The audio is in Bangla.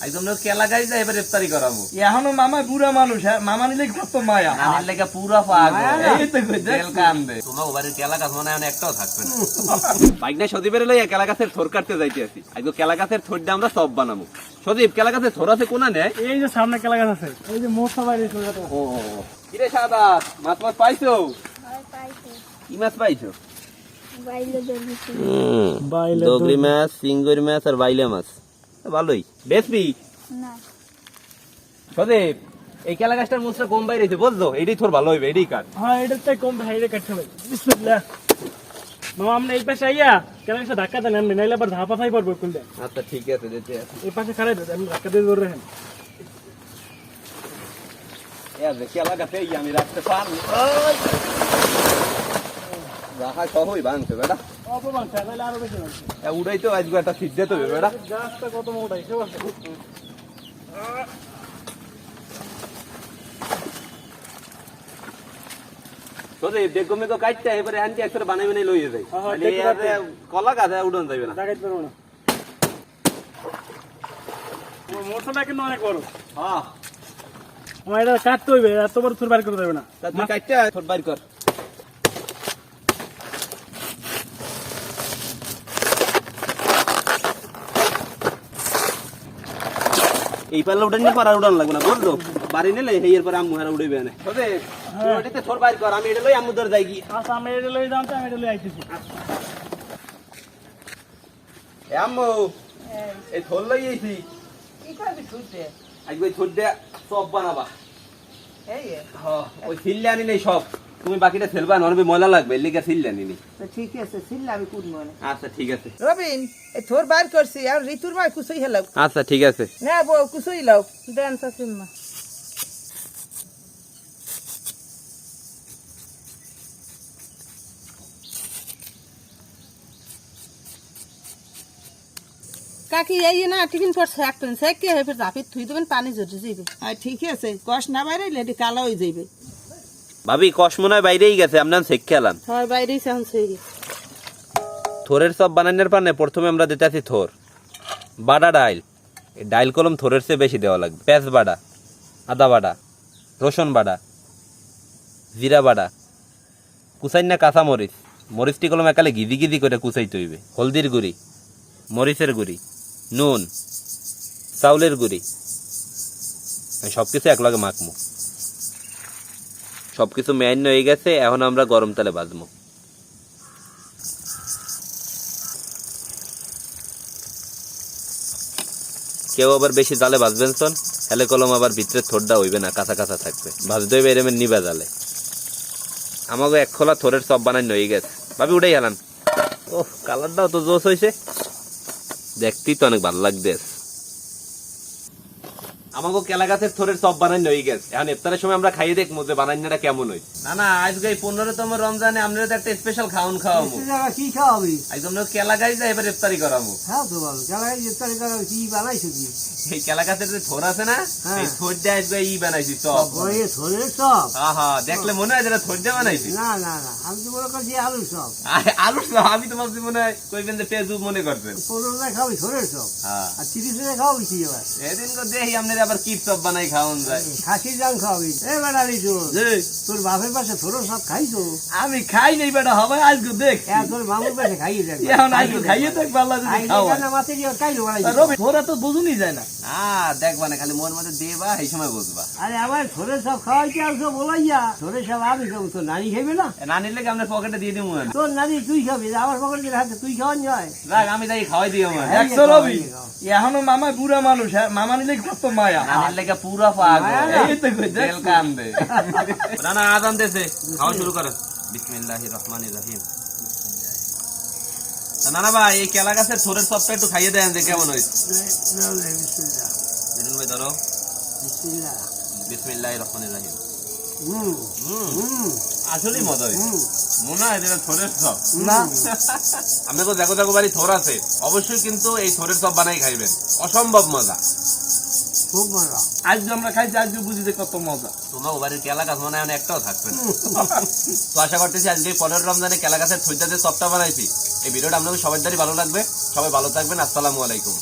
একদম কেলা গাড়ি যায় এবার ইফতারি করাবো। এখনো মামা বুড়া মানুষ, মামা নিলে কত মায়া, নানির লেগে পুরা পাগল। এই তো কই তেল কানবে তোমার বাড়ির কেলা গাছ মনে হয় না একটাও থাকবে না। বাইক না সদীপের লইয়া কেলা গাছের থোর কাটতে যাইতে আছি। আজকে কেলা গাছের থোর দিয়ে আমরা সব বানাবো। সদীপ কেলা গাছের থোর আছে কোনা নেই? এই যে সামনে কেলা গাছ আছে, এই যে মোট সবাই ও কিরে সাদা মাছ মাছ পাইছো? কি মাছ পাইছো? ডগরি মাছ, সিঙ্গুর মাছ আর বাইলা মাছ। ভালোই বেশি সদীপ এই কেলা গাছটার মুখটা কম বাইরেছে বুঝলো, এইটাই তোর ভালো হইবে, এইটাই কাট। হ্যাঁ এটাতে কম হাইরে কাটতে হবে। বিসমিল্লাহ মামা, আমরা এই পাশে আইয়া কেলা গাছটা ধাক্কা দেন, আমি নাইলে আবার ধাপা ফাই পড়বো কোনটা। আচ্ছা ঠিক আছে যেতে এই পাশে খাড়াই দেন, আমি ধাক্কা দিয়ে ধরে রাখেন। কেলা গাছে আমি রাখতে পারবো রাখা সহই ভাঙছে বেটা, অপমান চাই নাইলে আরো বেশি লাগছে। উড়াই তো আজকে একটা সিদ্ধ তো বেটা। গাছটা কত মোটা হিসেব আছে। দেখো মেঘ কাটতে এবারে আনটি একসাথে বানাই বানাই লইয়ে যায়। হ্যাঁ, দেখতে কলা গাছ উড়ন যাবে না, দেখাইতে পারবো না। মোটরটা কিন্তু অনেক বড়। হ্যাঁ আমার এটা কাটতে হইবে, এত বড় থুর বাইর করে দেবে না। তুই কাটতে ছোট বাইর কর। এই পাল্লা উঠান নিয়ে পাড়া উড়ান লাগবে না বুঝলো, বাড়ি নিলে এই পরে আম্মু হারা উড়ে বেনে ওটাতে ছোট বাইর কর, আমি এটা লই আম্মু ধর যাই কি। আচ্ছা আমি এটা লই যাম, আমি এটা লই আইতেছি। আম্মু এই থোল লই আইছি, কি করবি ছুটে? আজকে ওই থোল দিয়ে সব বানাবা। এই ওই সিললে আনি নেই সব, তুমি বাকিটা ফেলবা নরবে ময়লা লাগবে, লিখে সিললে আনি নি। তো ঠিক আছে, ছিল্লা আমি কুদ মনে। আচ্ছা ঠিক আছে। রবিন এই থোর বার করছি, আর ঋতুর মা কুসই হেলাও আচ্ছা ঠিক আছে। না বউ কুসই লাও দেন শাশুড়ি মা। কাকি এই না টিফিন পর থাকতেন সে কি হয় ফের জাফি থুই দেবেন, পানি ঝরতে যাইবে। আর ঠিক আছে, কষ না বাইরে লেডি কালো হয়ে যাইবে। ভাবি কষ মনে হয় বাইরেই গেছে, আমরা শেখ খেলাম। হয় বাইরেই সাউন্ড সেই থোরের সব বানানোর পানে প্রথমে আমরা দিতে আছি থোর বাডা ডাইল। এই ডাইল কলম থোরের চেয়ে বেশি দেওয়া লাগবে। পেঁয়াজ বাডা, আদা বাডা, রসুন বাডা, জিরা বাডা, কুচাইন না কাঁচা মরিচ, মরিচটি কলম একালে গিজি গিজি করে কুচাইতে হইবে। হলদির গুঁড়ি, মরিচের গুঁড়ি, নুন, চাউলের গুঁড়ি, সবকিছু একলগে মাখমু। সবকিছু ম্যারিনেট হয়ে গেছে, এখন আমরা গরম তেলে ভাজবো। কেউ আবার বেশি জালে ভাজবেন শোন, হেলে কলম আবার ভিতরে থোরটা হইবে না, কাঁচা কাঁচা থাকবে, ভাজতে হইবে এরমের নিবা জালে। আমাকে এক খোলা থোরের সব বানাই হয়ে গেছে, ভাবি উঠেই হেলান। ওহ কালারটাও তো জোশ হয়েছে, দেখতেই তো অনেক ভালো লাগবে। আমাকে কেলা গাছের থোরের সব বানাই হয়ে গেছে, এখন ইফতারের সময় আমরা খাইয়ে দেখবো যে বানাইনাটা কেমন হয়। না না আজকে এই 15তম রমজানে আমরা তো একটা স্পেশাল খাওয়ান খাওয়াবো। কি খাওয়াবি? একদম কেলা গাড়ি যায় এবার ইফতারি করাবো। হ্যাঁ তো ভালো, কেলা গাছ ইফতারি করা কি বানাইছো কি? এই কেলা গাছের যে থোর আছে না, এই থোর দিয়ে আজকে বানাইছি চপ। ওই থোরের চপ? হ্যাঁ হ্যাঁ, দেখলে মনে হয় যেটা থোর দিয়ে বানাইছি। না না না, আমি তো মনে করছি আলুর চপ। আলুর চপ? আমি তো ভাবছি মনে হয় কইবেন যে পেঁয়াজু মনে করছেন। 15 খাবি থোরের চপ, হ্যাঁ আর 30 খাওয়াবি কি এবার? এদিন তো দেখি আপনার আবার কি চপ বানাই খাওয়ান যায়। খাসির জান খাওয়াবি? এ বেড়ালি তোর বাপের পাশে থোরের চপ খাইছো? আমি খাই নাই বেটা, হবে আজকে দেখ। তোর মামুর পাশে খাইয়ে দেখ, এখন আজকে খাইয়ে দেখ পারলা যদি খাওয়া। মাথে গিয়ে কাইলো বানাইছো। থোরা তো বুঝুনি যায় না। দেখবা না, খালি মন মধ্যে দেবা, এই সময় বুঝবা। আরে আমার থোরের চপ খাওয়াইতে আসছো বলাইয়া, থোরের চপ আমি খাবো, তোর নানি খাইবে না? নানির লেগে আপনার পকেটে দিয়ে দিব। তোর নানি তুই খাবি, আমার পকেটে হাতে তুই খাওয়ান যায়? রাখ আমি তাই খাওয়াই দিও। দেখছো রবি, এখনো মামা বুড়া মানুষ, মামা নিলে কত মায়া, নানির লেগে পুরা পাগল। এই তো কই তেল কানবে। না না আজান দেছে, খাওয়া শুরু করো। বিসমিল্লাহির রহমানির রহিম। না ভাই এই কেলা গাছের থোরের সবটা একটু খাইয়ে দেন যে কেমন হয়েছে। ভাই ধরো, বিসমিল্লাহির রহমানির রহিম। আসলেই মজা হয়েছে, মনে হয় যেটা থোরের সব না। আপনাকে দেখো দেখো বাড়ি থোর আছে, অবশ্যই কিন্তু এই থোরের সব বানাই খাইবেন, অসম্ভব মজা, খুব মজা। আজকে আমরা খাইছি, আজকে বুঝি যে কত মজা। তোমার বাড়ির কেলা গাছ মনে হয় একটাও থাকবে না। তো আশা করতেছি আজকে 15 রমজানে কেলা গাছের থইটাতে সবটা বানাইছি। এই ভিডিওটা আপনাদের সবার দ্বারাই ভালো লাগবে। সবাই ভালো থাকবেন। আসসালামু আলাইকুম।